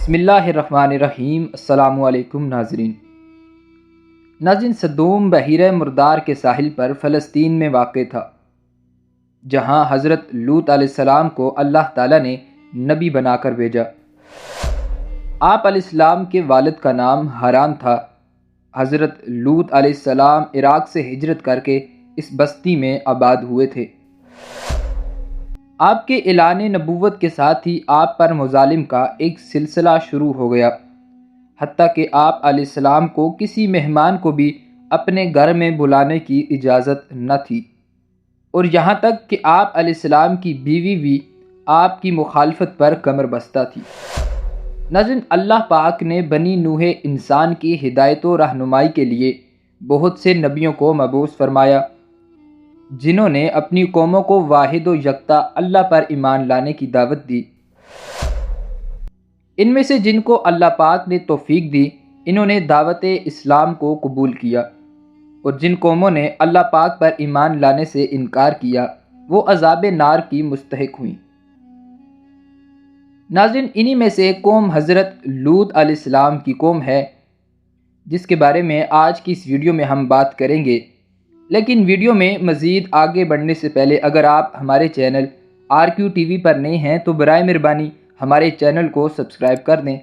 بسم اللہ الرحمن الرحیم۔ السلام علیکم ناظرین، صدوم بحیرہ مردار کے ساحل پر فلسطین میں واقع تھا، جہاں حضرت لوط علیہ السلام کو اللہ تعالیٰ نے نبی بنا کر بھیجا۔ آپ علیہ السلام کے والد کا نام حران تھا۔ حضرت لوط علیہ السلام عراق سے ہجرت کر کے اس بستی میں آباد ہوئے تھے۔ آپ کے اعلان نبوت کے ساتھ ہی آپ پر مظالم کا ایک سلسلہ شروع ہو گیا، حتیٰ کہ آپ علیہ السلام کو کسی مہمان کو بھی اپنے گھر میں بلانے کی اجازت نہ تھی، اور یہاں تک کہ آپ علیہ السلام کی بیوی بھی آپ کی مخالفت پر کمر بستہ تھی۔ ناظرین، اللہ پاک نے بنی نوح انسان کی ہدایت و رہنمائی کے لیے بہت سے نبیوں کو مبعوث فرمایا، جنہوں نے اپنی قوموں کو واحد و یکتا اللہ پر ایمان لانے کی دعوت دی۔ ان میں سے جن کو اللہ پاک نے توفیق دی، انہوں نے دعوت اسلام کو قبول کیا، اور جن قوموں نے اللہ پاک پر ایمان لانے سے انکار کیا، وہ عذاب نار کی مستحق ہوئیں۔ ناظرین، انہی میں سے ایک قوم حضرت لوط علیہ السلام کی قوم ہے، جس کے بارے میں آج کی اس ویڈیو میں ہم بات کریں گے۔ لیکن ویڈیو میں مزید آگے بڑھنے سے پہلے اگر آپ ہمارے چینل RQ TV پر نئے ہیں تو برائے مہربانی ہمارے چینل کو سبسکرائب کر دیں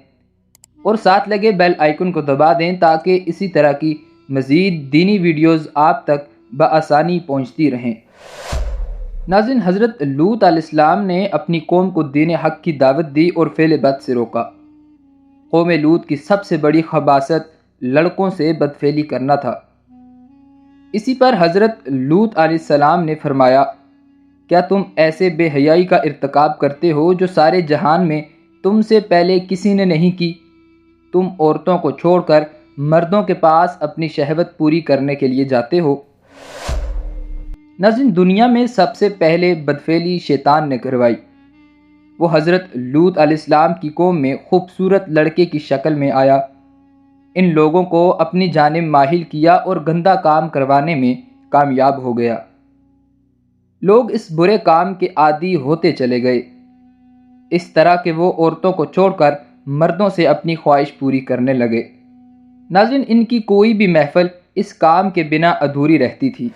اور ساتھ لگے بیل آئیکن کو دبا دیں، تاکہ اسی طرح کی مزید دینی ویڈیوز آپ تک بآسانی پہنچتی رہیں۔ ناظرین، حضرت لوط علیہ السلام نے اپنی قوم کو دین حق کی دعوت دی اور فعل بد سے روکا۔ قوم لوط کی سب سے بڑی خباثت لڑکوں سے بدفعلی کرنا تھا۔ اسی پر حضرت لوط علیہ السلام نے فرمایا، کیا تم ایسے بے حیائی کا ارتکاب کرتے ہو جو سارے جہان میں تم سے پہلے کسی نے نہیں کی؟ تم عورتوں کو چھوڑ کر مردوں کے پاس اپنی شہوت پوری کرنے کے لیے جاتے ہو۔ ناظرین، دنیا میں سب سے پہلے بدفعلی شیطان نے کروائی۔ وہ حضرت لوط علیہ السلام کی قوم میں خوبصورت لڑکے کی شکل میں آیا، ان لوگوں کو اپنی جانب مائل کیا اور گندا کام کروانے میں کامیاب ہو گیا۔ لوگ اس برے کام کے عادی ہوتے چلے گئے، اس طرح کہ وہ عورتوں کو چھوڑ کر مردوں سے اپنی خواہش پوری کرنے لگے۔ ناظرین، ان کی کوئی بھی محفل اس کام کے بنا ادھوری رہتی تھی۔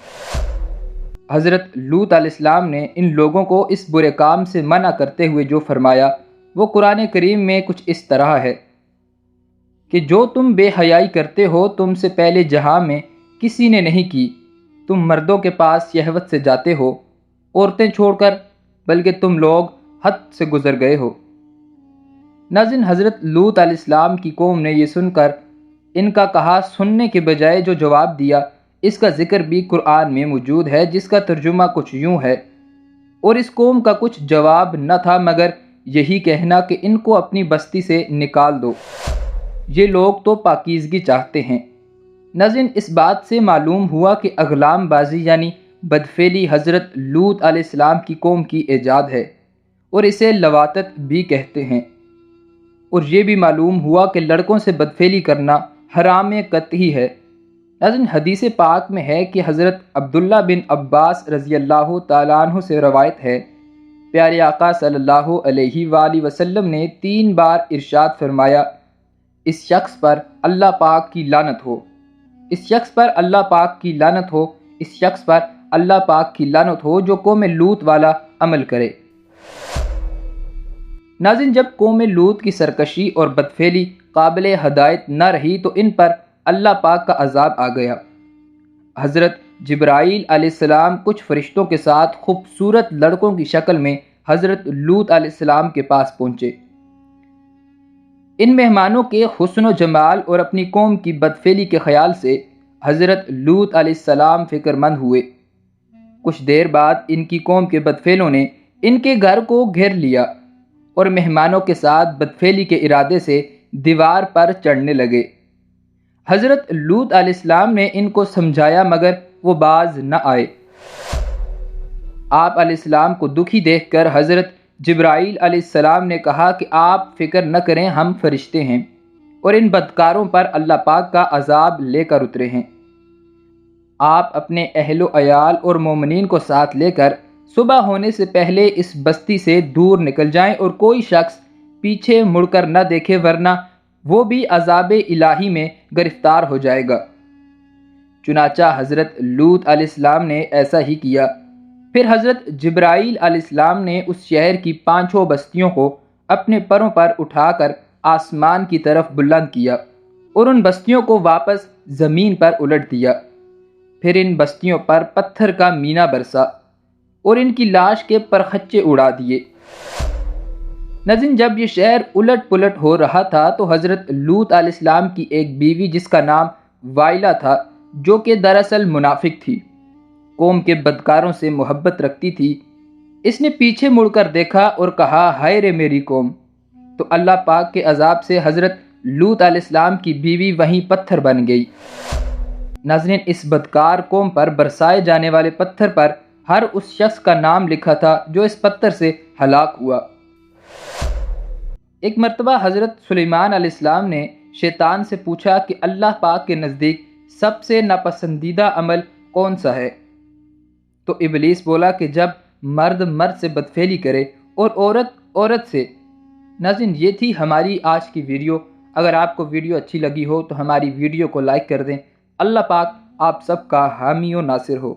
حضرت لوط علیہ السلام نے ان لوگوں کو اس برے کام سے منع کرتے ہوئے جو فرمایا، وہ قرآن کریم میں کچھ اس طرح ہے کہ جو تم بے حیائی کرتے ہو تم سے پہلے جہاں میں کسی نے نہیں کی۔ تم مردوں کے پاس شہوت سے جاتے ہو، عورتیں چھوڑ کر، بلکہ تم لوگ حد سے گزر گئے ہو۔ ناظرین، حضرت لوط علیہ السلام کی قوم نے یہ سن کر ان کا کہا سننے کے بجائے جو جواب دیا، اس کا ذکر بھی قرآن میں موجود ہے، جس کا ترجمہ کچھ یوں ہے، اور اس قوم کا کچھ جواب نہ تھا مگر یہی کہنا کہ ان کو اپنی بستی سے نکال دو، یہ لوگ تو پاکیزگی چاہتے ہیں۔ ناظرین، اس بات سے معلوم ہوا کہ اغلام بازی یعنی بدفعلی حضرت لوط علیہ السلام کی قوم کی ایجاد ہے، اور اسے لواطت بھی کہتے ہیں، اور یہ بھی معلوم ہوا کہ لڑکوں سے بدفعلی کرنا حرام قطعی ہے۔ ناظرین، حدیث پاک میں ہے کہ حضرت عبداللہ بن عباس رضی اللہ تعالیٰ عنہ سے روایت ہے، پیارے آقا صلی اللہ علیہ وآلہ وسلم نے 3 بار ارشاد فرمایا، اس شخص پر اللہ پاک کی لعنت ہو، اس شخص پر اللہ پاک کی لعنت ہو، اس شخص پر اللہ پاک کی لعنت ہو جو قوم لوط والا عمل کرے۔ ناظرین، جب قوم لوط کی سرکشی اور بدفعلی قابل ہدایت نہ رہی تو ان پر اللہ پاک کا عذاب آ گیا۔ حضرت جبرائیل علیہ السلام کچھ فرشتوں کے ساتھ خوبصورت لڑکوں کی شکل میں حضرت لوط علیہ السلام کے پاس پہنچے۔ ان مہمانوں کے حسن و جمال اور اپنی قوم کی بدفعلی کے خیال سے حضرت لوط علیہ السلام فکر مند ہوئے۔ کچھ دیر بعد ان کی قوم کے بدفعلوں نے ان کے گھر کو گھیر لیا اور مہمانوں کے ساتھ بدفعلی کے ارادے سے دیوار پر چڑھنے لگے۔ حضرت لوط علیہ السلام نے ان کو سمجھایا مگر وہ باز نہ آئے۔ آپ علیہ السلام کو دکھی دیکھ کر حضرت جبرائیل علیہ السلام نے کہا کہ آپ فکر نہ کریں، ہم فرشتے ہیں اور ان بدکاروں پر اللہ پاک کا عذاب لے کر اترے ہیں۔ آپ اپنے اہل و عیال اور مومنین کو ساتھ لے کر صبح ہونے سے پہلے اس بستی سے دور نکل جائیں اور کوئی شخص پیچھے مڑ کر نہ دیکھے ورنہ وہ بھی عذاب الہی میں گرفتار ہو جائے گا۔ چنانچہ حضرت لوط علیہ السلام نے ایسا ہی کیا۔ پھر حضرت جبرائیل علیہ السلام نے اس شہر کی 5 بستیوں کو اپنے پروں پر اٹھا کر آسمان کی طرف بلند کیا اور ان بستیوں کو واپس زمین پر الٹ دیا۔ پھر ان بستیوں پر پتھر کا مینہ برسا اور ان کی لاش کے پرخچے اڑا دیے۔ ناظرین، جب یہ شہر الٹ پلٹ ہو رہا تھا تو حضرت لوط علیہ السلام کی ایک بیوی جس کا نام وائلہ تھا، جو کہ دراصل منافق تھی، قوم کے بدکاروں سے محبت رکھتی تھی، اس نے پیچھے مڑ کر دیکھا اور کہا، ہائے رے میری قوم! تو اللہ پاک کے عذاب سے حضرت لوط علیہ السلام کی بیوی وہیں پتھر بن گئی۔ ناظرین، اس بدکار قوم پر برسائے جانے والے پتھر پر ہر اس شخص کا نام لکھا تھا جو اس پتھر سے ہلاک ہوا۔ ایک مرتبہ حضرت سلیمان علیہ السلام نے شیطان سے پوچھا کہ اللہ پاک کے نزدیک سب سے ناپسندیدہ عمل کون سا ہے؟ تو ابلیس بولا کہ جب مرد مرد سے بدفعلی کرے اور عورت عورت سے۔ ناظرین، یہ تھی ہماری آج کی ویڈیو۔ اگر آپ کو ویڈیو اچھی لگی ہو تو ہماری ویڈیو کو لائک کر دیں۔ اللہ پاک آپ سب کا حامی و ناصر ہو۔